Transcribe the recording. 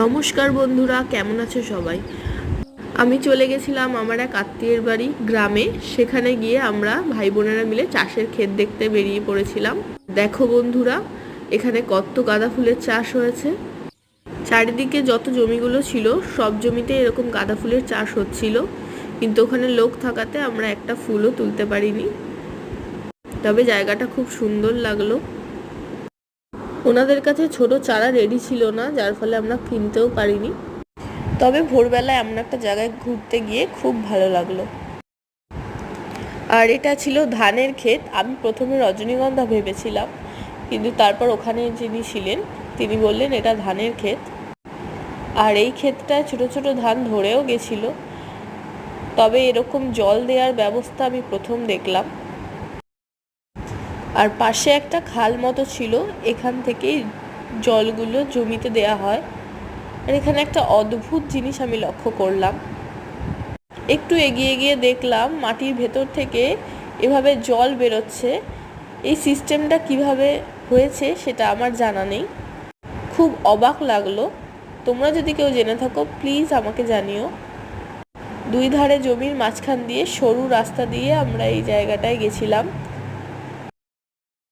নমস্কার বন্ধুরা, কেমন আছো সবাই? আমি চলে গেছিলাম আমার এক আত্মীয়ের বাড়ি গ্রামে। সেখানে গিয়ে আমরা ভাই বোনেরা মিলে চাষের ক্ষেত দেখতে বেরিয়ে পড়েছিলাম। দেখো বন্ধুরা, এখানে কত গাঁদা ফুলের চাষ হয়েছে। চারিদিকে যত জমিগুলো ছিল সব জমিতে এরকম গাঁদা ফুলের চাষ হচ্ছিল, কিন্তু ওখানে লোক থাকাতে আমরা একটা ফুলও তুলতে পারিনি। তবে জায়গাটা খুব সুন্দর লাগলো। ওনাদের কাছে ছোট চারা রেডি ছিল না, যার ফলে আমরা কিনতেও পারিনি। তবে ভোরবেলায় এমন একটা জায়গায় ঘুরতে গিয়ে খুব ভালো লাগলো। আর এটা ছিল ধানের ক্ষেত। আমি প্রথমে রজনীগন্ধা ভেবেছিলাম, কিন্তু তারপর ওখানে যিনি ছিলেন তিনি বললেন এটা ধানের ক্ষেত। আর এই ক্ষেতটায় ছোট ছোট ধান ধরেও গেছিল, তবে এরকম জল দেওয়ার ব্যবস্থা আমি প্রথম দেখলাম। আর পাশে একটা খাল মতো ছিল, এখান থেকেই জলগুলো জমিতে দেয়া হয়। আর এখানে একটা অদ্ভুত জিনিস আমি লক্ষ্য করলাম। একটু এগিয়ে গিয়ে দেখলাম মাটির ভেতর থেকে এভাবে জল বেরোচ্ছে। এই সিস্টেমটা কিভাবে হয়েছে সেটা আমার জানা নেই, খুব অবাক লাগলো। তোমরা যদি কেউ জেনে থাকো প্লিজ আমাকে জানিও। দুই ধারে জমির মাঝখান দিয়ে সরু রাস্তা দিয়ে আমরা এই জায়গাটায় গেছিলাম।